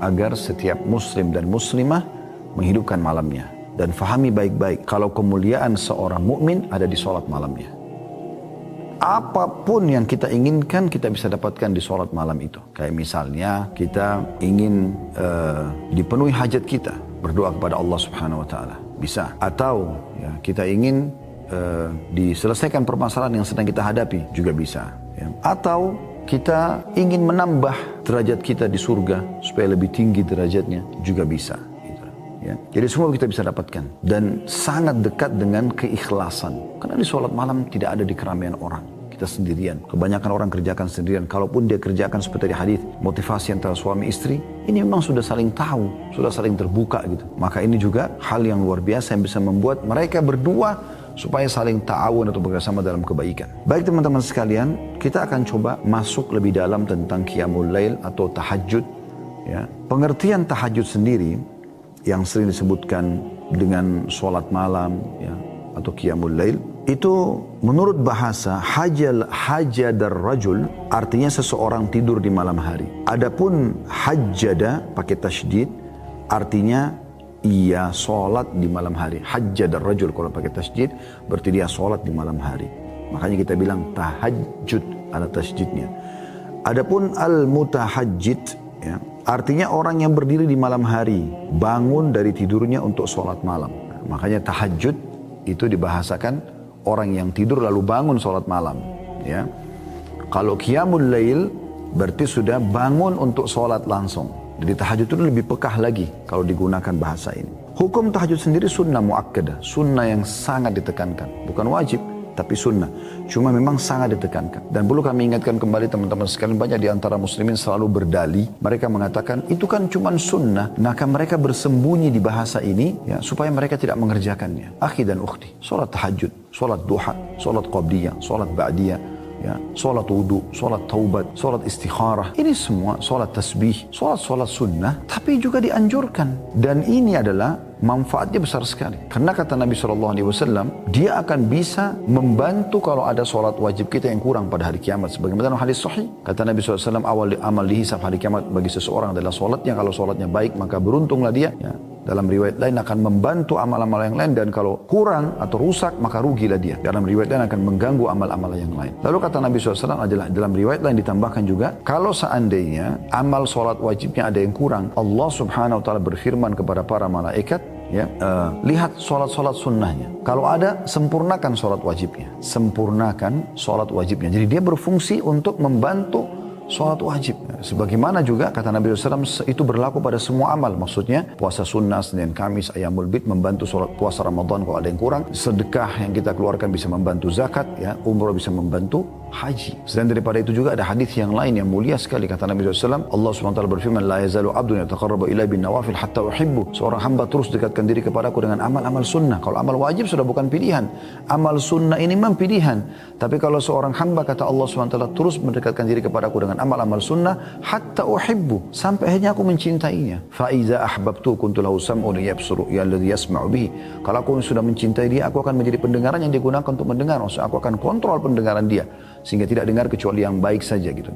agar setiap muslim dan muslimah menghidupkan malamnya. Dan fahami baik-baik, kalau kemuliaan seorang mukmin ada di sholat malamnya. Apapun yang kita inginkan, kita bisa dapatkan di sholat malam itu. Kayak misalnya, kita ingin dipenuhi hajat kita, berdoa kepada Allah Subhanahu Wa Taala, bisa. Atau ya, kita ingin diselesaikan permasalahan yang sedang kita hadapi, juga bisa. Ya. Atau kita ingin menambah derajat kita di surga, supaya lebih tinggi derajatnya, juga bisa. Ya. Jadi semua kita bisa dapatkan dan sangat dekat dengan keikhlasan. Karena di sholat malam tidak ada di keramaian orang. Kita sendirian. Kebanyakan orang kerjakan sendirian. Kalaupun dia kerjakan seperti di hadis motivasi antara suami istri, ini memang sudah saling tahu, sudah saling terbuka gitu. Maka ini juga hal yang luar biasa yang bisa membuat mereka berdua supaya saling ta'awun atau bekerjasama dalam kebaikan. Baik teman-teman sekalian, kita akan coba masuk lebih dalam tentang qiyamul lail atau tahajud. Ya. Pengertian tahajud sendiri yang sering disebutkan dengan sholat malam ya, atau qiyamul lail, itu menurut bahasa hajadar rajul artinya seseorang tidur di malam hari. Adapun hajjada pakai tasydid artinya ia sholat di malam hari. Hajjadar rajul kalau pakai tasydid berarti dia sholat di malam hari. Makanya kita bilang tahajud ada tasydidnya. Adapun al-mutahajjid ya, artinya orang yang berdiri di malam hari, bangun dari tidurnya untuk sholat malam. Makanya tahajud itu dibahasakan orang yang tidur lalu bangun sholat malam. Ya. Kalau qiyamul lail berarti sudah bangun untuk sholat langsung. Jadi tahajud itu lebih pekah lagi kalau digunakan bahasa ini. Hukum tahajud sendiri sunnah muakkadah, sunnah yang sangat ditekankan. Bukan wajib, tapi sunnah. Cuma memang sangat ditekankan. Dan perlu kami ingatkan kembali teman-teman sekalian, banyak di antara muslimin selalu berdalih. Mereka mengatakan itu kan cuma sunnah. Maka mereka bersembunyi di bahasa ini ya, supaya mereka tidak mengerjakannya. Akhi dan ukhti, sholat tahajud, sholat duha, sholat qabliyah, sholat ba'diyah, ya, sholat wudu, sholat taubat, sholat istikharah. Ini semua sholat tasbih, sholat sunnah, tapi juga dianjurkan. Dan ini adalah manfaatnya besar sekali. Karena kata Nabi SAW, dia akan bisa membantu kalau ada sholat wajib kita yang kurang pada hari kiamat. Sebagaimana dalam hadis sahih, kata Nabi SAW, awal amal dihisab hari kiamat bagi seseorang adalah sholatnya. Kalau sholatnya baik, maka beruntunglah dia. Ya. Dalam riwayat lain akan membantu amal-amal yang lain, dan kalau kurang atau rusak maka rugilah dia. Dalam riwayat lain akan mengganggu amal-amal yang lain. Lalu kata Nabi SAW adalah dalam riwayat lain ditambahkan juga, kalau seandainya amal sholat wajibnya ada yang kurang, Allah Subhanahu Wa Taala berfirman kepada para malaikat, ya, lihat sholat-sholat sunnahnya. Kalau ada, sempurnakan sholat wajibnya. Sempurnakan sholat wajibnya. Jadi dia berfungsi untuk membantu sholat wajib. Sebagaimana juga kata Nabi SAW, itu berlaku pada semua amal. Maksudnya puasa sunnah, Senin, Kamis, Ayyamul Bid membantu sholat puasa Ramadan kalau ada yang kurang. Sedekah yang kita keluarkan bisa membantu zakat, ya, umrah bisa membantu haji. Selain daripada itu juga ada hadis yang lain yang mulia sekali. Kata Nabi SAW, Allah SWT berfirman, la yazalu abdun yataqarrabu ilai bin nawafil hatta uhibbu. Seorang hamba terus dekatkan diri kepadaku dengan amal-amal sunnah. Kalau amal wajib sudah bukan pilihan. Amal sunnah ini memang pilihan. Tapi kalau seorang hamba, kata Allah SWT, terus mendekatkan diri kepadaku dengan amal-amal sunnah, hatta uhibbu, sampai akhirnya aku mencintainya. Fa iza ahbabtu kuntu lahu sam'un yabsuru ya alladhi yasma'u bihi. Kalau aku sudah mencintai dia, aku akan menjadi pendengaran yang digunakan untuk mendengar. Maksudnya aku akan kontrol pendengaran dia sehingga tidak dengar kecuali yang baik saja gitu.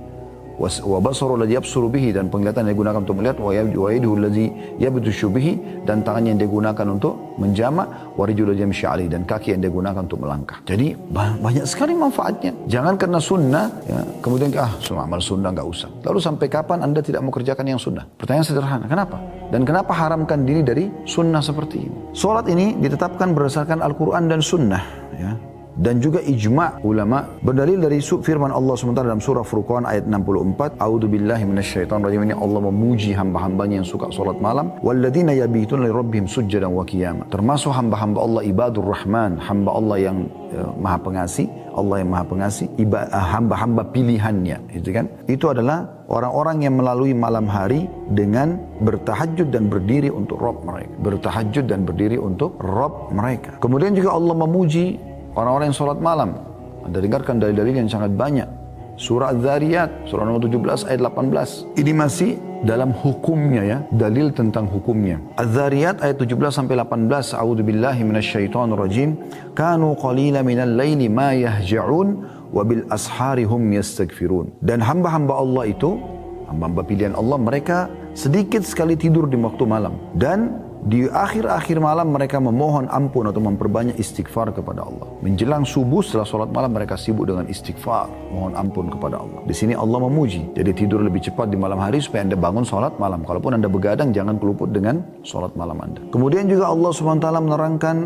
Wa basaru alladhi yabsuru bihi, dan penglihatan yang digunakan untuk melihat, wa yaduhu alladhi yabtushu bihi, dan tangannya yang digunakan untuk menjama, wa rijlu alladhi yamshi alaihi, dan kaki yang digunakan untuk melangkah. Jadi banyak sekali manfaatnya. Jangan karena sunnah ya, kemudian semua amal sunnah enggak usah. Lalu sampai kapan Anda tidak mau kerjakan yang sunnah? Pertanyaan sederhana, kenapa? Dan kenapa haramkan diri dari sunnah seperti ini? Salat ini ditetapkan berdasarkan Al-Quran dan sunnah ya. Dan juga ijma' ulama berdalil dari firman Allah SWT dalam surah Furqan ayat 64, A'udzu billahi minasyaitonir rajim. Ini Allah memuji hamba-hambanya yang suka salat malam, walladzina yabituna lirabbihim sujjadan wa qiyama. Termasuk hamba-hamba Allah ibadur rahman, hamba Allah yang maha pengasih, Allah yang maha pengasih, hamba-hamba pilihannya, itu kan? Itu adalah orang-orang yang melalui malam hari dengan bertahajud dan berdiri untuk Rabb mereka. Bertahajud dan berdiri untuk Rabb mereka. Kemudian juga Allah memuji orang-orang yang sholat malam. Anda dengarkan dalil-dalil yang sangat banyak. Surah Az-Zariyat, surah nomor 17 ayat 18. Ini masih dalam hukumnya ya, dalil tentang hukumnya. Az-Zariyat ayat 17 sampai 18. A'udzu billahi minasyaitonir rajim. Kanu qalila minal laili ma yahja'un wa bil ashari hum yastaghfirun. Dan hamba-hamba Allah itu, hamba-hamba pilihan Allah, mereka sedikit sekali tidur di waktu malam. Dan di akhir-akhir malam mereka memohon ampun atau memperbanyak istighfar kepada Allah. Menjelang subuh setelah sholat malam mereka sibuk dengan istighfar, mohon ampun kepada Allah. Di sini Allah memuji. Jadi tidur lebih cepat di malam hari supaya Anda bangun sholat malam. Kalaupun Anda begadang jangan keluput dengan sholat malam Anda. Kemudian juga Allah SWT menerangkan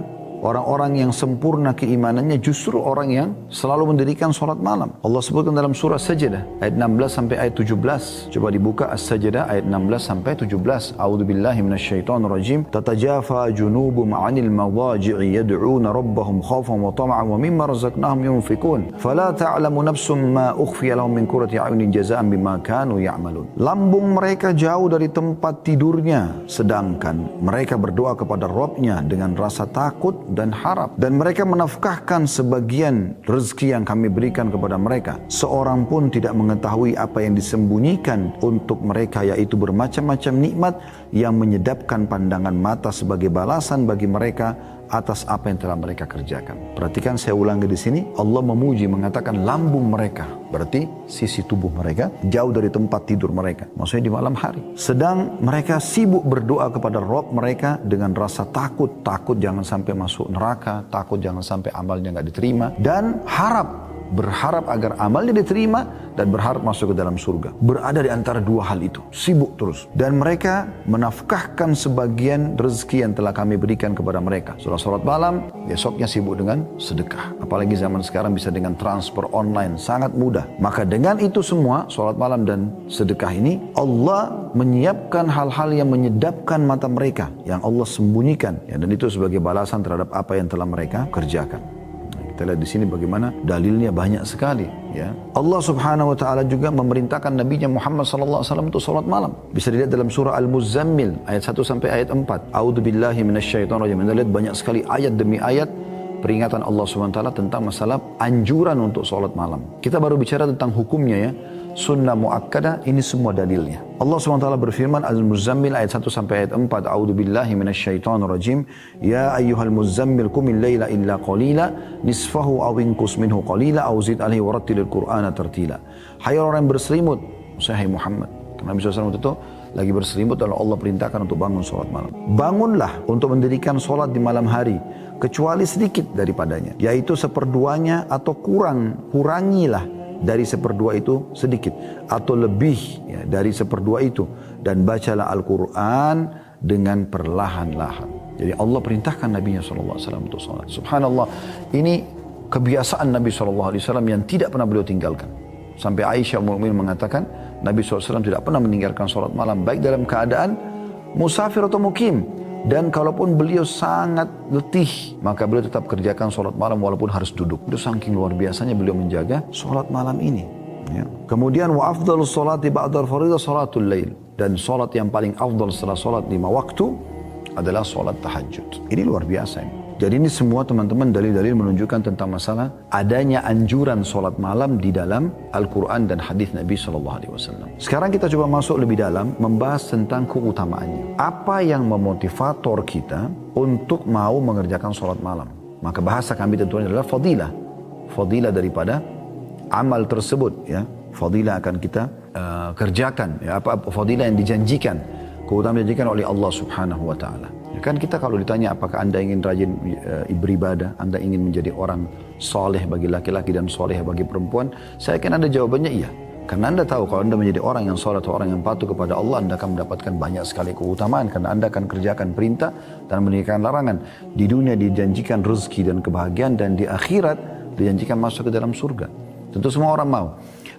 orang-orang yang sempurna keimanannya justru orang yang selalu mendirikan sholat malam. Allah sebutkan dalam surah Sajdah ayat 16 sampai ayat 17. Coba dibuka As-Sajdah ayat 16 sampai 17. A'udzubillahi minasyaitonirrajim. Tatajafa junubum 'anil madaji'i yad'una rabbahum khaufan wa tama'an wa mimma razaqnahum yunfikun. Fala ta'lamu nafsum ma ukhfiya lahum min qurrati a'yunin jazaa'an bima kanu ya'malun. Lambung mereka jauh dari tempat tidurnya, sedangkan mereka berdoa kepada Rabbnya dengan rasa takut dan harap, dan mereka menafkahkan sebagian rezeki yang kami berikan kepada mereka. Seorang pun tidak mengetahui apa yang disembunyikan untuk mereka, yaitu bermacam-macam nikmat yang menyedapkan pandangan mata sebagai balasan bagi mereka atas apa yang telah mereka kerjakan. Perhatikan, saya ulangi di sini, Allah memuji mengatakan lambung mereka, berarti sisi tubuh mereka jauh dari tempat tidur mereka, maksudnya di malam hari. Sedang mereka sibuk berdoa kepada Rabb mereka dengan rasa takut jangan sampai masuk neraka, takut jangan sampai amalnya nggak diterima, dan berharap agar amalnya diterima dan berharap masuk ke dalam surga. Berada di antara dua hal itu, sibuk terus. Dan mereka menafkahkan sebagian rezeki yang telah kami berikan kepada mereka. Setelah sholat malam, besoknya sibuk dengan sedekah. Apalagi zaman sekarang bisa dengan transfer online, sangat mudah. Maka dengan itu semua, sholat malam dan sedekah ini, Allah menyiapkan hal-hal yang menyedapkan mata mereka, yang Allah sembunyikan. Ya, dan itu sebagai balasan terhadap apa yang telah mereka kerjakan. Kita lihat di sini bagaimana dalilnya banyak sekali. Ya, Allah Subhanahu Wa Taala juga memerintahkan Nabi-Nya Muhammad Sallallahu Alaihi Wasallam untuk salat malam. Bisa dilihat dalam surah Al-Muzammil ayat 1 sampai ayat 4. A'udzubillahi minasyaitonirrajim. Kita lihat banyak sekali ayat demi ayat peringatan Allah Subhanahu Wa Taala tentang masalah anjuran untuk salat malam. Kita baru bicara tentang hukumnya ya. Sunnah muakkadah, ini semua dalilnya. Allah SWT berfirman Al-Muzammil ayat 1 sampai ayat 4. A'udzubillahi minasyaitonirrajim. Ya ayyuhal muzammil qumil laila illa qalila nisfahu aw inqus minhu qalila aw zid alaihi warattilil qur'ana tartila. Hai orang yang berselimut, hai Muhammad. Karena Nabi SAW itu lagi berselimut lalu Allah perintahkan untuk bangun sholat malam. Bangunlah untuk mendirikan sholat di malam hari, kecuali sedikit daripadanya, yaitu seperduanya atau kurangilah dari seperdua itu sedikit atau lebih ya, dari seperdua itu, dan bacalah Al-Quran dengan perlahan-lahan. Jadi Allah perintahkan Nabi-Nya SAW untuk salat. Subhanallah, ini kebiasaan Nabi SAW yang tidak pernah beliau tinggalkan. Sampai Aisyah Ummul Mukminin mengatakan Nabi SAW tidak pernah meninggalkan salat malam, baik dalam keadaan musafir atau mukim. Dan kalaupun beliau sangat letih, maka beliau tetap kerjakan sholat malam walaupun harus duduk. Itu saking luar biasanya beliau menjaga sholat malam ini. Ya. Kemudian wa afdalus sholati ba'dal faridah sholatul lail. Dan sholat yang paling afdal setelah sholat 5 waktu adalah sholat tahajud. Ini luar biasa ini. Jadi ini semua teman-teman dalil-dalil menunjukkan tentang masalah adanya anjuran sholat malam di dalam Al-Quran dan hadis Nabi SAW. Sekarang kita coba masuk lebih dalam membahas tentang keutamaannya. Apa yang memotivator kita untuk mau mengerjakan sholat malam? Maka bahasa kami tentunya adalah fadilah. Fadilah daripada amal tersebut. Ya. Fadilah akan kita kerjakan. Ya. Apa fadilah yang dijanjikan. Keutamaan dijanjikan oleh Allah Subhanahu Wa Taala. Kan kita kalau ditanya apakah anda ingin rajin beribadah, anda ingin menjadi orang soleh bagi laki-laki dan soleh bagi perempuan, saya yakin anda jawabannya iya. Karena anda tahu kalau anda menjadi orang yang soleh atau orang yang patuh kepada Allah, anda akan mendapatkan banyak sekali keutamaan. Karena anda akan kerjakan perintah dan meninggalkan larangan. Di dunia dijanjikan rezeki dan kebahagiaan, dan di akhirat dijanjikan masuk ke dalam surga. Tentu semua orang mau.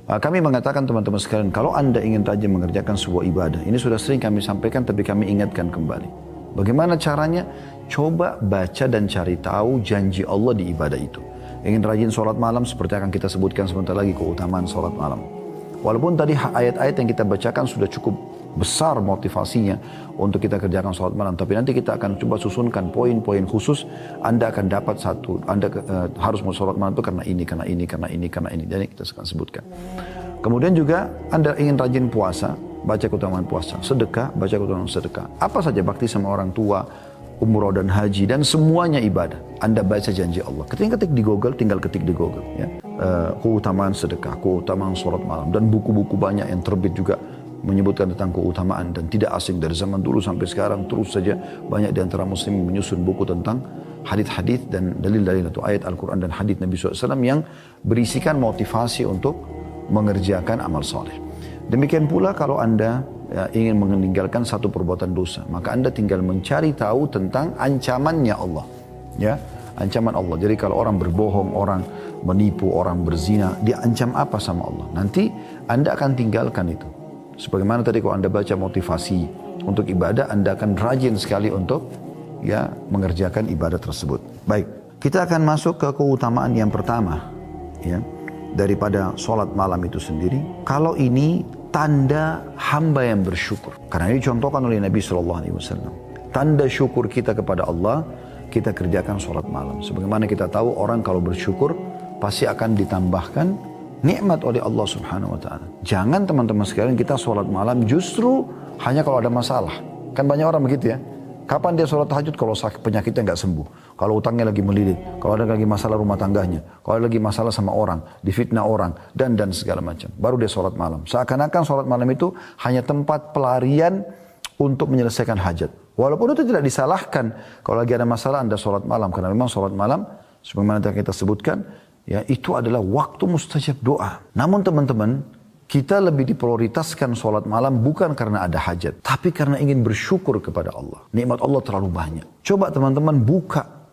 Kami mengatakan teman-teman sekalian, kalau anda ingin rajin mengerjakan sebuah ibadah, ini sudah sering kami sampaikan tapi kami ingatkan kembali. Bagaimana caranya? Coba baca dan cari tahu janji Allah di ibadah itu. Ingin rajin sholat malam, seperti akan kita sebutkan sebentar lagi keutamaan sholat malam. Walaupun tadi ayat-ayat yang kita bacakan sudah cukup besar motivasinya untuk kita kerjakan sholat malam, tapi nanti kita akan coba susunkan poin-poin khusus. Anda akan dapat satu, Anda harus mau sholat malam itu karena ini, karena ini, karena ini, karena ini. Jadi kita akan sebutkan. Kemudian juga Anda ingin rajin puasa, baca keutamaan puasa, sedekah, baca keutamaan sedekah. Apa saja bakti sama orang tua, umroh dan haji, dan semuanya ibadah. Anda baca janji Allah. Ketika ketik di Google, tinggal ketik di Google. Ya. Keutamaan sedekah, keutamaan sholat malam, dan buku-buku banyak yang terbit juga menyebutkan tentang keutamaan dan tidak asing dari zaman dulu sampai sekarang. Terus saja banyak di antara muslim menyusun buku tentang hadis-hadis dan dalil-dalil atau ayat Al-Quran dan hadis Nabi SAW yang berisikan motivasi untuk mengerjakan amal soleh. Demikian pula kalau Anda ingin meninggalkan satu perbuatan dosa, maka Anda tinggal mencari tahu tentang ancamannya Allah. Ya, ancaman Allah. Jadi kalau orang berbohong, orang menipu, orang berzina, dia ancam apa sama Allah? Nanti Anda akan tinggalkan itu. Sebagaimana tadi kalau Anda baca motivasi untuk ibadah, Anda akan rajin sekali untuk mengerjakan ibadah tersebut. Baik, kita akan masuk ke keutamaan yang pertama ya, daripada sholat malam itu sendiri. Kalau ini tanda hamba yang bersyukur. Karena ini dicontohkan oleh Nabi SAW. Tanda syukur kita kepada Allah, kita kerjakan sholat malam. Sebagaimana kita tahu orang kalau bersyukur pasti akan ditambahkan nikmat oleh Allah Subhanahu wa Ta'ala. Jangan teman-teman sekalian kita sholat malam justru hanya kalau ada masalah. Kan banyak orang begitu ya. Kapan dia sholat tahajud? Kalau sakit penyakitnya nggak sembuh, kalau utangnya lagi melilit, kalau ada lagi masalah rumah tangganya, kalau ada lagi masalah sama orang, difitnah orang, dan segala macam. Baru dia sholat malam. Seakan-akan sholat malam itu hanya tempat pelarian untuk menyelesaikan hajat. Walaupun itu tidak disalahkan kalau lagi ada masalah Anda sholat malam, karena memang sholat malam sebagaimana kita sebutkan ya, itu adalah waktu mustajab doa. Namun teman-teman, kita lebih diprioritaskan sholat malam bukan karena ada hajat, tapi karena ingin bersyukur kepada Allah. Nikmat Allah terlalu banyak. Coba teman-teman buka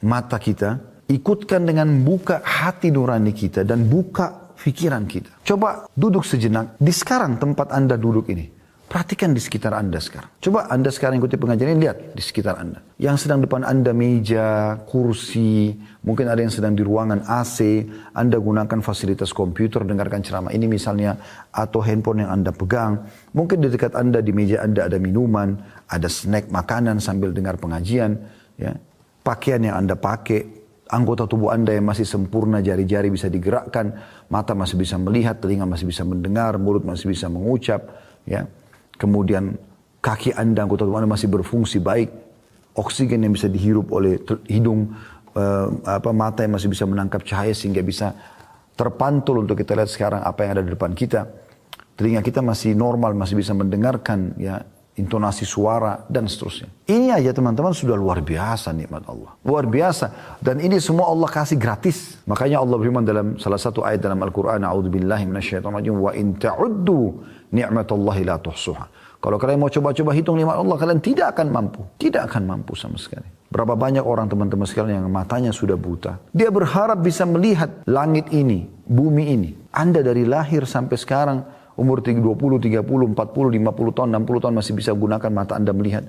mata kita, ikutkan dengan buka hati nurani kita dan buka pikiran kita. Coba duduk sejenak di sekarang tempat Anda duduk ini. Perhatikan di sekitar Anda sekarang. Coba Anda sekarang ikuti pengajian ini, lihat di sekitar Anda. Yang sedang depan Anda meja, kursi, mungkin ada yang sedang di ruangan AC, Anda gunakan fasilitas komputer, dengarkan ceramah ini misalnya, atau handphone yang Anda pegang. Mungkin di dekat Anda, di meja Anda ada minuman, ada snack, makanan sambil dengar pengajian. Ya. Pakaian yang Anda pakai, anggota tubuh Anda yang masih sempurna, jari-jari bisa digerakkan, mata masih bisa melihat, telinga masih bisa mendengar, mulut masih bisa mengucap, ya. Kemudian kaki Anda, anggota tubuh Anda masih berfungsi baik, oksigen yang bisa dihirup oleh hidung, mata yang masih bisa menangkap cahaya sehingga bisa terpantul untuk kita lihat sekarang apa yang ada di depan kita. Telinga kita masih normal, masih bisa mendengarkan ya intonasi suara dan seterusnya. Ini aja teman-teman sudah luar biasa nikmat Allah. Luar biasa. Dan ini semua Allah kasih gratis. Makanya Allah berfirman dalam salah satu ayat dalam Al-Quran, A'udzubillahi minasyaitonirrajim, wa in ta'uddu ni'matallahi la tuhsuha. Kalau kalian mau coba-coba hitung nikmat Allah, kalian tidak akan mampu. Tidak akan mampu sama sekali. Berapa banyak orang teman-teman sekalian yang matanya sudah buta. Dia berharap bisa melihat langit ini, bumi ini. Anda dari lahir sampai sekarang, umur 20, 30, 40, 50 tahun, 60 tahun masih bisa gunakan mata Anda melihat.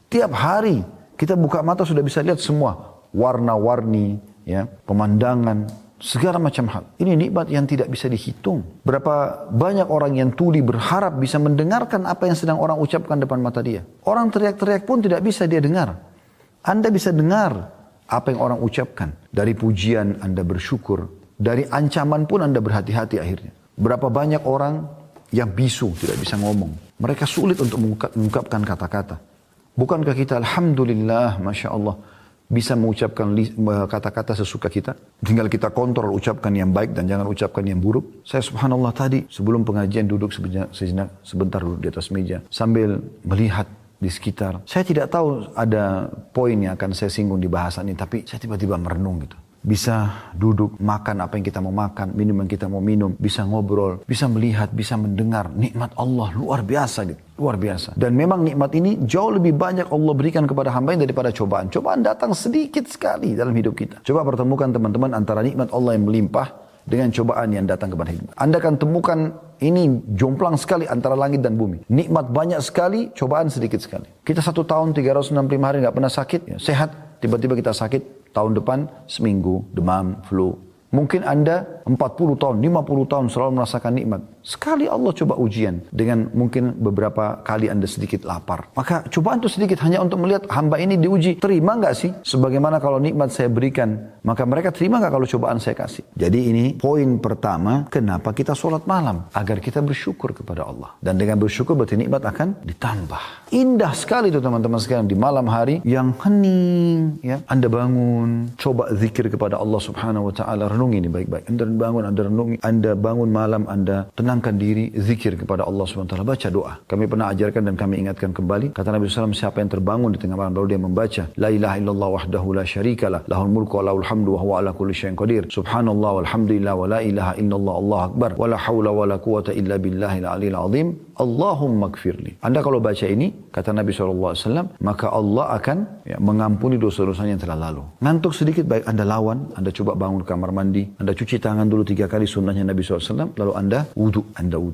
Tiap hari kita buka mata sudah bisa lihat semua. Warna-warni, ya, pemandangan, segala macam hal. Ini nikmat yang tidak bisa dihitung. Berapa banyak orang yang tuli berharap bisa mendengarkan apa yang sedang orang ucapkan depan mata dia. Orang teriak-teriak pun tidak bisa dia dengar. Anda bisa dengar apa yang orang ucapkan. Dari pujian Anda bersyukur. Dari ancaman pun Anda berhati-hati akhirnya. Berapa banyak orang yang bisu, tidak bisa ngomong. Mereka sulit untuk mengungkapkan kata-kata. Bukankah kita Alhamdulillah, Masya Allah, bisa mengucapkan kata-kata sesuka kita? Tinggal kita kontrol ucapkan yang baik dan jangan ucapkan yang buruk. Saya subhanallah tadi sebelum pengajian duduk sebentar duduk di atas meja. Sambil melihat di sekitar. Saya tidak tahu ada poin yang akan saya singgung di bahasan ini. Tapi saya tiba-tiba merenung gitu. Bisa duduk, makan apa yang kita mau makan, minum yang kita mau minum, bisa ngobrol, bisa melihat, bisa mendengar. Nikmat Allah luar biasa gitu, luar biasa. Dan memang nikmat ini jauh lebih banyak Allah berikan kepada hamba daripada cobaan. Cobaan datang sedikit sekali dalam hidup kita. Coba pertemukan teman-teman antara nikmat Allah yang melimpah dengan cobaan yang datang kepada hidup. Anda akan temukan ini jomplang sekali antara langit dan bumi. Nikmat banyak sekali, cobaan sedikit sekali. Kita 1 tahun 365 hari nggak pernah sakit, ya, sehat, tiba-tiba kita sakit. Tahun depan seminggu, demam, flu. Mungkin Anda 40 tahun, 50 tahun selalu merasakan nikmat. Sekali Allah coba ujian dengan mungkin beberapa kali Anda sedikit lapar. Maka cobaan itu sedikit hanya untuk melihat hamba ini diuji. Terima nggak sih? Sebagaimana kalau nikmat saya berikan, maka mereka terima nggak kalau cobaan saya kasih? Jadi ini poin pertama kenapa kita sholat malam. Agar kita bersyukur kepada Allah. Dan dengan bersyukur berarti nikmat akan ditambah. Indah sekali itu teman-teman sekalian di malam hari yang hening. Ya. Anda bangun, coba zikir kepada Allah subhanahu wa ta'ala. Renungi ini baik-baik. Anda bangun, Anda renungi. Anda bangun malam, Anda tenang tenangkan diri, zikir kepada Allah SWT, baca doa. Kami pernah ajarkan dan kami ingatkan kembali, kata Nabi SAW, siapa yang terbangun di tengah malam lalu dia membaca la ilaha illallah wahdahu la syarikalah lahul mulku wa lahul hamdu wa huwa ala kulli syai'in qadir, subhanallah walhamdulillah wa la ilaha illallah Allahu akbar wa la haula wa la quwata illa billahil aliyil azim, Allahumma gfirli. Anda kalau baca ini, kata Nabi SAW, maka Allah akan mengampuni dosa-dosanya yang telah lalu. Ngantuk sedikit, baik Anda lawan, Anda coba bangun kamar mandi, Anda cuci tangan dulu 3 kali sunnahnya Nabi SAW, lalu Anda wudu.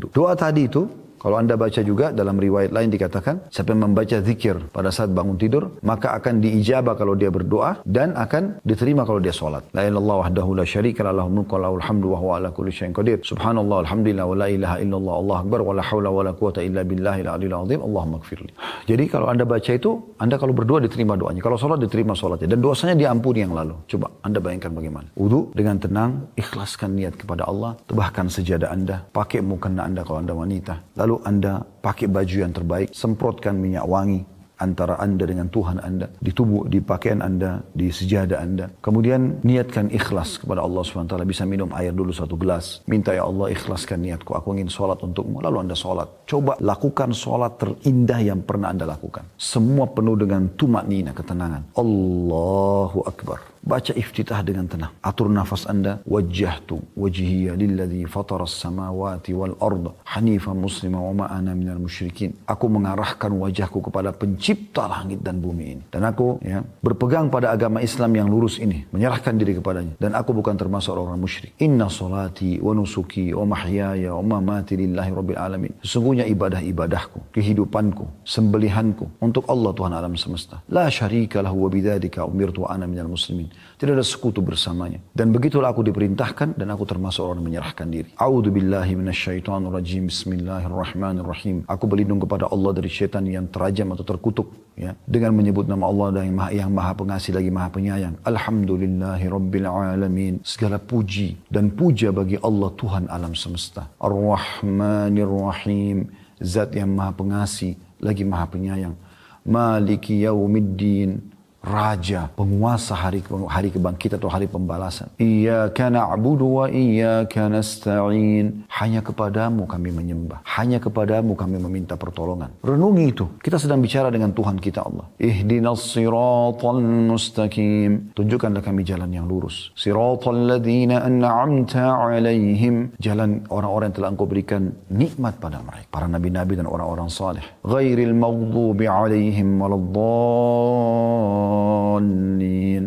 Doa tadi itu, kalau Anda baca juga dalam riwayat lain dikatakan, siapa yang membaca zikir pada saat bangun tidur, maka akan diijabah kalau dia berdoa dan akan diterima kalau dia sholat. La ilallah wahdahu la syarika lahul mulku wa lahul hamdu wa huwa ala kulli syai'in qadir. Subhanallah alhamdulillah wa la ilaha illallah Allahu akbar wa la haula wa la quwata illa billahil aliyil azim, Allahumma gfirli. Jadi kalau Anda baca itu, Anda kalau berdoa diterima doanya. Kalau sholat diterima sholatnya. Dan dosanya diampuni yang lalu. Coba Anda bayangkan bagaimana. Wudu dengan tenang, ikhlaskan niat kepada Allah, tebahkan sejadah Anda, pakai mukena Anda kalau Anda wanita. Lalu Anda pakai baju yang terbaik, semprotkan minyak wangi antara Anda dengan Tuhan Anda, di tubuh, di pakaian Anda, di sejadah Anda. Kemudian niatkan ikhlas kepada Allah SWT. Bisa minum air dulu 1 gelas. Minta, ya Allah ikhlaskan niatku, aku ingin sholat untukmu. Lalu Anda sholat. Coba lakukan sholat terindah yang pernah Anda lakukan. Semua penuh dengan tumaknina, ketenangan. Allahu Akbar. Baca iftitah dengan tenang. Atur nafas Anda. Wajjahtu wajhiya lilladzi fataras samawati wal arda hanifan muslima wa ma ana minal musyrikin. Aku mengarahkan wajahku kepada pencipta langit dan bumi ini. Dan aku berpegang pada agama Islam yang lurus ini. Menyerahkan diri kepadanya. Dan aku bukan termasuk orang musyrik. Inna salati wa nusuki wa mahyaya wa mamati lillahi rabbil alamin. Sesungguhnya ibadah-ibadahku, kehidupanku, sembelihanku untuk Allah Tuhan alam semesta. La syarika lahu wa bidzalika umirtu wa ana minal muslimin. Tidak ada sekutu bersamanya. Dan begitulah aku diperintahkan dan aku termasuk orang yang menyerahkan diri. A'udzu billahi minasyaitonir rajim. Bismillahirrahmanirrahim. Aku berlindung kepada Allah dari syaitan yang terajam atau terkutuk, dengan menyebut nama Allah yang maha pengasih lagi maha penyayang. Alhamdulillahi rabbil alamin. Segala puji dan puja bagi Allah Tuhan alam semesta. Ar-Rahmanir-Rahim. Zat yang maha pengasih lagi maha penyayang. Maliki yaumiddin. Raja, penguasa hari kebangkitan atau hari pembalasan. Iyyaka na'budu wa iyyaka nasta'in. Hanya kepadamu kami menyembah. Hanya kepadamu kami meminta pertolongan. Renungi itu. Kita sedang bicara dengan Tuhan kita Allah. Ihdinas siratal mustaqim. Tunjukkanlah kami jalan yang lurus. Siratal ladzina an'amta alaihim. Jalan orang-orang yang telah Engkau berikan nikmat pada mereka. Para nabi-nabi dan orang-orang saleh. Ghairil maghdubi alaihim waladdallin.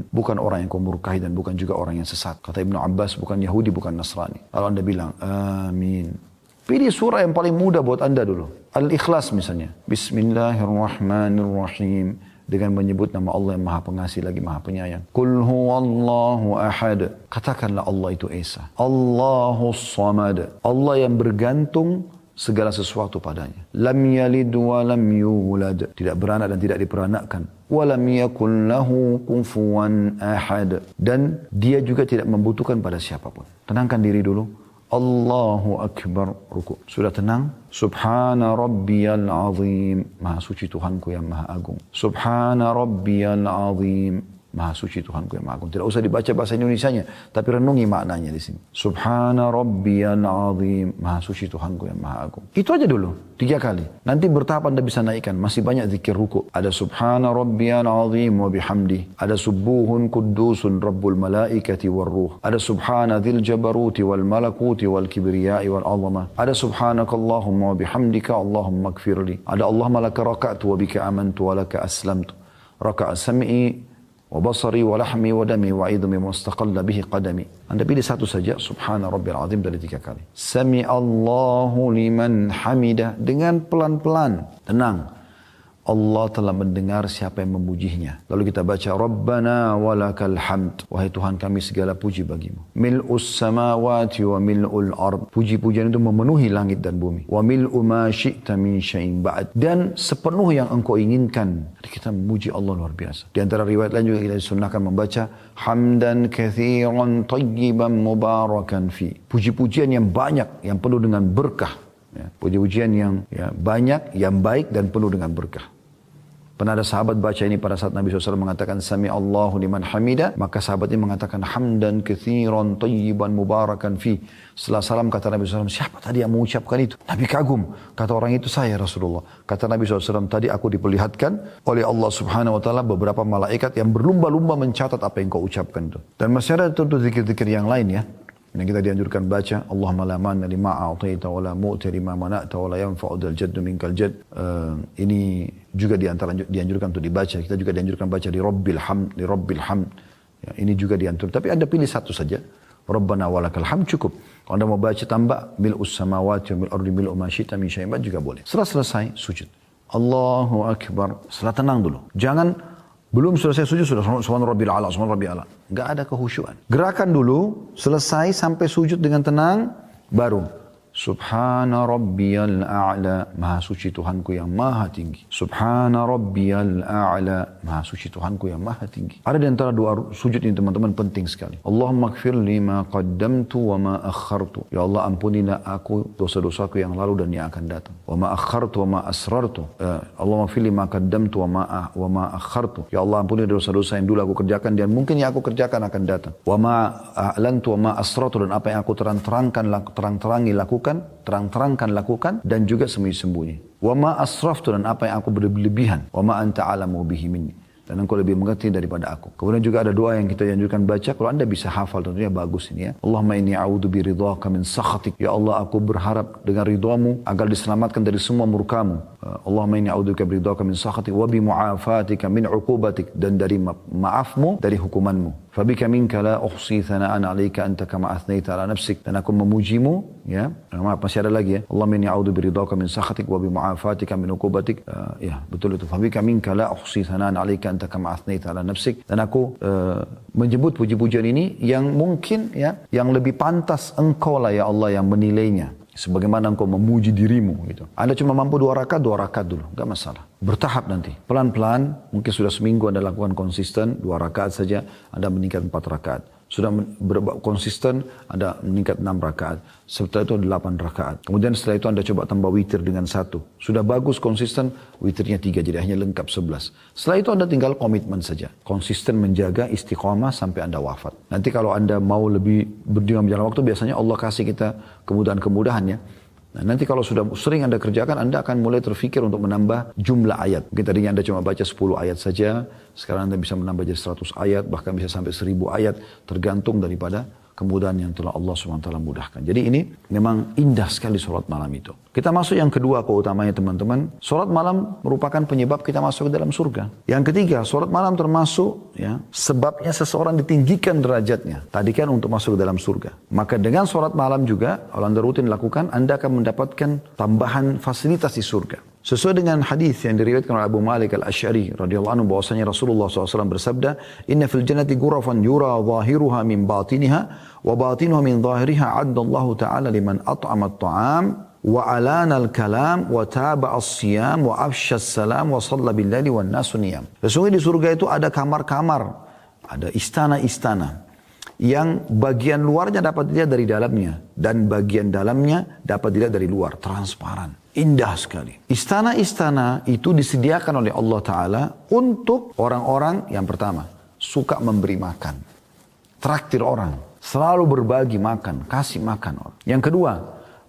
Bukan orang yang kau murkahi dan bukan juga orang yang sesat. Kata Ibnu Abbas, bukan Yahudi, bukan Nasrani. Kalau Anda bilang, amin. Pilih surah yang paling mudah buat Anda dulu. Al-Ikhlas misalnya. Bismillahirrahmanirrahim. Dengan menyebut nama Allah yang maha pengasih lagi maha penyayang. Qul huwallahu ahad. Katakanlah Allah itu Esa. Allahus samad. Allah yang bergantung segala sesuatu padanya. Lam yalid wa lam yulad. Tidak beranak dan tidak diperanakkan. Wa lam yakul lahu kufuwan ahad. Dan dia juga tidak membutuhkan pada siapapun. Tenangkan diri dulu. Allahu Akbar. Ruku. Sudah tenang? Subhana rabbiyal azim. Maha suci Tuhanku yang maha agung. Subhana rabbiyal azim. Maha suci Tuhanku yang maha agung. Tidak usah dibaca bahasa Indonesianya, tapi renungi maknanya di sini. Subhana rabbiyal azim. Maha suci Tuhanku yang maha agung. Itu aja dulu, 3 kali. Nanti bertahap Anda bisa naikkan. Masih banyak zikir ruku. Ada subhana rabbiyal azim wa bihamdi. Ada subuhun kuddusun rabbul malaikati war ruh. Ada subhana dzil jabaruti wal malakuti wal kibriyai wal azamah. Ada subhanakallahumma wa bihamdika Allahumma gfirli. Ada Allahumma laka raka'tu wa bika amantu wa laka aslamtu. Raka'a sam'i wa basari wa lahmi wa dami wa idhmi mustaqalla bihi qadami. Anda pilih satu saja, subhana rabbil azim dari 3 kali. Sami Allahu liman hamidah. Dengan pelan-pelan, tenang. Allah telah mendengar siapa yang memujinya. Lalu kita baca, Rabbana walakal hamd. Wahai Tuhan kami segala puji bagimu. Mil'us samawati wa mil'ul ard. Puji-pujian itu memenuhi langit dan bumi. Wa mil'u ma syi'ta min syai'in ba'd. Dan sepenuh yang engkau inginkan. Jadi kita memuji Allah luar biasa. Di antara riwayat lain juga kita disunnahkan membaca, Hamdan kathiran tayyiban mubarakan fi. Puji-pujian yang banyak, yang penuh dengan berkah. Puji-pujian yang banyak, yang baik dan penuh dengan berkah. Pernah ada sahabat baca ini pada saat Nabi SAW mengatakan Sami Allahu liman hamida. Maka sahabat ini mengatakan hamdan kathiran tayyiban mubarakan fi. Setelah salam kata Nabi SAW, siapa tadi yang mengucapkan itu? Nabi kagum. Kata orang itu, saya Rasulullah. Kata Nabi SAW, tadi aku diperlihatkan oleh Allah Subhanahu Wa Taala beberapa malaikat yang berlumba-lumba mencatat apa yang kau ucapkan itu. Dan masih ada tentu zikir-zikir yang lain ya. Yang kita dianjurkan baca, Allahumma la manna lima a'taita wa la mu'ti lima mana'ta wa la yanfa'u dzal jaddu minkal jadd. Ini juga dianjurkan untuk dibaca. Kita juga dianjurkan baca di Rabbil Hamd. Ya, ini juga dianjurkan. Tapi Anda pilih satu saja. Rabbana walakal hamd cukup. Kalau Anda mau baca tambah mil'us samawati wa mil'ul ardi mil'u ma syi'ta min syai'in juga boleh. Setelah selesai sujud. Allahu akbar. Setelah tenang dulu. Jangan belum selesai sujud sudah subhana rabbil a'la, subhana rabbil a'la. Enggak ada kehusyuan. Gerakan dulu, selesai sampai sujud dengan tenang, baru Subhana rabbiyal a'la, maha suci Tuhanku yang maha tinggi. Subhana rabbiyal a'la, maha suci Tuhanku yang maha tinggi. Ada di antara dua sujud ini teman-teman penting sekali. Allahumma gfir lima qaddamtu wa ma akhartu. Ya Allah ampunilah aku dosa-dosaku yang lalu dan yang akan datang. Wa ma akhartu wa ma asrartu. Allahumma gfir lima qaddamtu wa ma akhartu. Ya Allah ampunilah dosa-dosa yang dulu aku kerjakan dan mungkin yang aku kerjakan akan datang. Wa ma a'lantu wa ma asrartu, dan apa yang aku terang-terangi lakukan dan juga sembunyi-sembunyi. Wa ma asraftu, dan apa yang aku berlebihan. Wa ma anta a'lamu bihi minni, dan engkau lebih mengerti daripada aku. Kemudian juga ada doa yang kita anjurkan baca. Kalau anda bisa hafal tentunya bagus ini ya. Allahumma inni a'udhu biridhaka min sakhatik. Ya Allah aku berharap dengan ridhamu agar diselamatkan dari semua murkamu. Allahumma inni a'udhu biridhaka min sakhatik wa bi mu'afatika min uqubatik, dan dari maafmu dari hukumanmu. Fabika minka la uhsi thana'an 'alaika anta kama athnaita 'ala nafsik, dan aku memujimu ya. Maaf masih ada lagi ya. Allahumma inni a'udzu biridhaka min sakhatik wa bi mu'afatika min uqubatik. Ya betul itu. Fabika minka la uhsi thana'an 'alaika anta kama athnaita 'ala nafsik, dan aku menyebut puji-pujian ini yang mungkin ya yang lebih pantas engkau lah ya Allah yang menilainya. Sebagaimana engkau memuji dirimu gitu. Anda cuma mampu 2 rakaat dulu, enggak masalah. Bertahap nanti, pelan-pelan, mungkin sudah seminggu Anda lakukan konsisten 2 rakaat saja, Anda meningkat 4 rakaat. Sudah konsisten, Anda meningkat 6 rakaat. Setelah itu 8 rakaat. Kemudian setelah itu Anda coba tambah witir dengan 1. Sudah bagus konsisten, witirnya 3, jadi hanya lengkap 11. Setelah itu Anda tinggal komitmen saja. Konsisten menjaga istiqamah sampai Anda wafat. Nanti kalau Anda mau lebih berjuang berjalan waktu, biasanya Allah kasih kita kemudahan-kemudahan ya. Nah, nanti kalau sudah sering Anda kerjakan, Anda akan mulai terfikir untuk menambah jumlah ayat. Mungkin tadinya Anda cuma baca 10 ayat saja, sekarang Anda bisa menambah jadi 100 ayat, bahkan bisa sampai 1000 ayat, tergantung daripada kemudahan yang telah Allah SWT mudahkan. Jadi ini memang indah sekali sholat malam itu. Kita masuk yang kedua keutamanya teman-teman. Sholat malam merupakan penyebab kita masuk ke dalam surga. Yang ketiga, sholat malam termasuk ya sebabnya seseorang ditinggikan derajatnya. Tadi kan untuk masuk ke dalam surga. Maka dengan sholat malam juga, kalau Anda rutin lakukan, Anda akan mendapatkan tambahan fasilitas di surga. Sesuai dengan hadis yang diriwayatkan oleh Abu Malik Al-Asy'ari radhiyallahu anhu bahwasanya Rasulullah SAW bersabda, "Inna fil jannati ghurafan yura zahiruha min batiniha wa batinuha min zahiriha 'adda Allah ta'ala liman at'ama at-ta'am wa alana al-kalam wa taba'a as-siyam wa afsha as-salam wa shalla bil-laili wan nasu niyam." Sesungguhnya di surga itu ada kamar-kamar, ada istana-istana yang bagian luarnya dapat dilihat dari dalamnya dan bagian dalamnya dapat dilihat dari luar, transparan. Indah sekali. Istana-istana itu disediakan oleh Allah Ta'ala untuk orang-orang yang pertama, suka memberi makan. Traktir orang. Selalu berbagi makan, kasih makan orang. Yang kedua,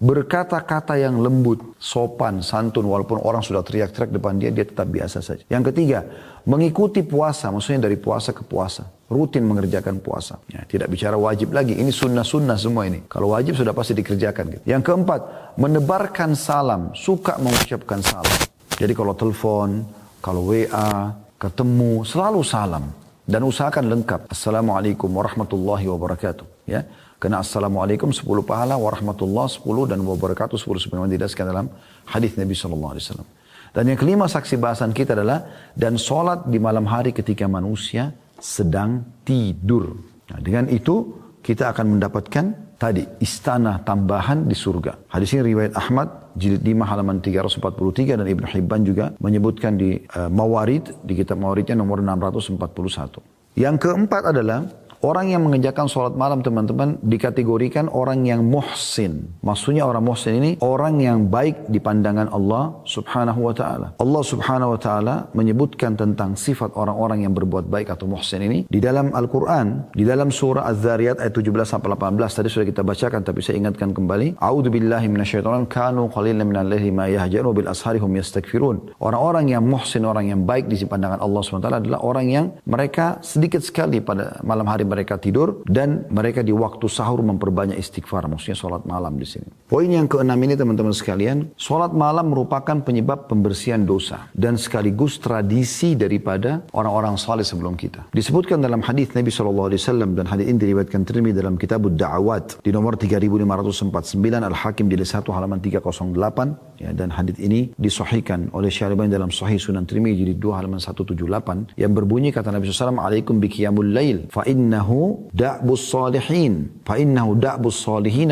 berkata-kata yang lembut, sopan, santun. Walaupun orang sudah teriak-teriak depan dia, dia tetap biasa saja. Yang ketiga, mengikuti puasa. Maksudnya dari puasa ke puasa. Rutin mengerjakan puasa. Ya, tidak bicara wajib lagi. Ini sunnah-sunnah semua ini. Kalau wajib sudah pasti dikerjakan. Gitu. Yang keempat, menebarkan salam. Suka mengucapkan salam. Jadi kalau telepon, kalau WA, ketemu, selalu salam. Dan usahakan lengkap. Assalamualaikum warahmatullahi wabarakatuh. Ya. Karena assalamualaikum 10 pahala, warahmatullah 10 dan wabarakatuh 10 sebagaimana didaskan dalam hadis Nabi SAW. Dan yang kelima saksi bahasan kita adalah dan sholat di malam hari ketika manusia sedang tidur. Nah, dengan itu kita akan mendapatkan tadi istana tambahan di surga. Hadis ini riwayat Ahmad jilid 5 halaman 343 dan Ibnu Hibban juga menyebutkan di Mawarid, di kitab Mawaridnya nomor 641. Yang keempat adalah Orang yang mengerjakan sholat malam teman-teman dikategorikan orang yang muhsin. Maksudnya orang muhsin ini orang yang baik di pandangan Allah subhanahu wa ta'ala. Allah subhanahu wa ta'ala menyebutkan tentang sifat orang-orang yang berbuat baik atau muhsin ini di dalam Al-Quran, di dalam surah Az-Zariyat ayat 17-18. Tadi sudah kita bacakan tapi saya ingatkan kembali. A'udzu billahi minasyaitonir kanu qalilan minal laili ma yahja'un bil ashari hum yastaghfirun. Orang-orang yang muhsin, orang yang baik di pandangan Allah subhanahu wa ta'ala adalah orang yang mereka sedikit sekali pada malam hari mereka tidur dan mereka di waktu sahur memperbanyak istighfar, maksudnya sholat malam di sini. Poin yang keenam ini teman-teman sekalian, sholat malam merupakan penyebab pembersihan dosa dan sekaligus tradisi daripada orang-orang saleh sebelum kita. Disebutkan dalam hadis Nabi SAW dan hadis ini diriwayatkan Tirmidzi dalam kitab Ad-Da'awat di nomor 3549, Al-Hakim jilid 1 halaman 308 ya, dan hadis ini disahihkan oleh Syaribani dalam Sahih Sunan Tirmidzi jilid 2 halaman 178 yang berbunyi kata Nabi SAW, alaikum bi qiyamul lail fa innahu da'bus salihin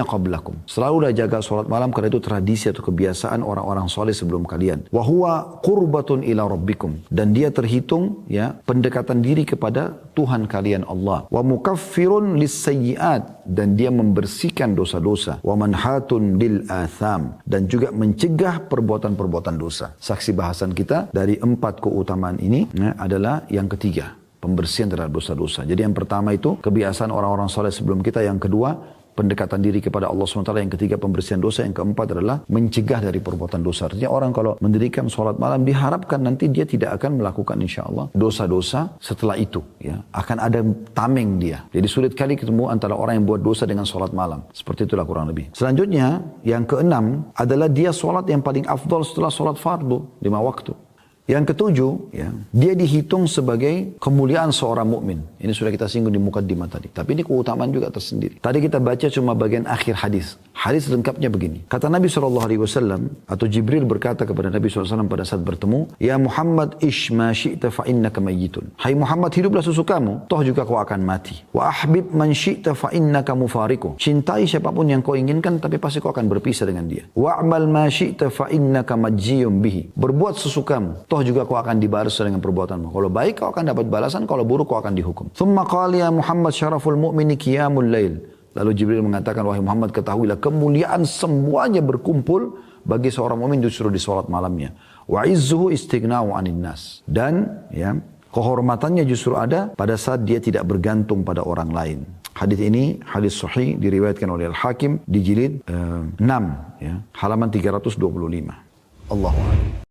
qablakum. Selalulah jaga salat malam karena itu tradisi atau kebiasaan orang-orang saleh sebelum kalian. Wa huwa qurbatun ila rabbikum, dan dia terhitung ya pendekatan diri kepada Tuhan kalian Allah. Wa mukaffirun lis-sayyi'at, dan dia membersihkan dosa-dosa. Wa manhatun lil atham, dan juga mencegah perbuatan-perbuatan dosa. Saksi bahasan kita dari 4 keutamaan ini ya, adalah yang ketiga, pembersihan terhadap dosa-dosa. Jadi yang pertama itu kebiasaan orang-orang saleh sebelum kita, yang kedua pendekatan diri kepada Allah SWT, yang ketiga pembersihan dosa, yang keempat adalah mencegah dari perbuatan dosa. Artinya orang kalau mendirikan sholat malam diharapkan nanti dia tidak akan melakukan insya Allah dosa-dosa setelah itu. Ya, akan ada tameng dia. Jadi sulit kali ketemu antara orang yang buat dosa dengan sholat malam. Seperti itulah kurang lebih. Selanjutnya yang keenam adalah dia sholat yang paling afdal setelah sholat fardu 5 waktu. Yang ketujuh, ya, dia dihitung sebagai kemuliaan seorang mukmin. Ini sudah kita singgung di mukaddimah tadi. Tapi ini keutamaan juga tersendiri. Tadi kita baca cuma bagian akhir hadis. Hadis lengkapnya begini. Kata Nabi SAW, atau Jibril berkata kepada Nabi SAW pada saat bertemu, Ya Muhammad ish ma syi'ta fa innaka mayyitun. Hai Muhammad, hiduplah sesukamu, toh juga kau akan mati. Wa ahbib man syi'ta fa innaka mufariku. Cintai siapapun yang kau inginkan, tapi pasti kau akan berpisah dengan dia. Wa amal ma syi'ta fa innaka majziyun bihi. Berbuat sesukamu, toh juga kau akan dibalas dengan perbuatanmu. Kalau baik kau akan dapat balasan, kalau buruk kau akan dihukum. Thumma qala ya Muhammad syaraful mu'mini qiyamul lail. Lalu Jibril mengatakan, wahai Muhammad, ketahuilah kemuliaan semuanya berkumpul bagi seorang mukmin justru di salat malamnya. Wa izzuhu istighna'u 'anil nas. Dan ya, kehormatannya justru ada pada saat dia tidak bergantung pada orang lain. Hadis ini hadis sahih diriwayatkan oleh Al-Hakim di jilid 6 ya, halaman 325. Allahu a'lam.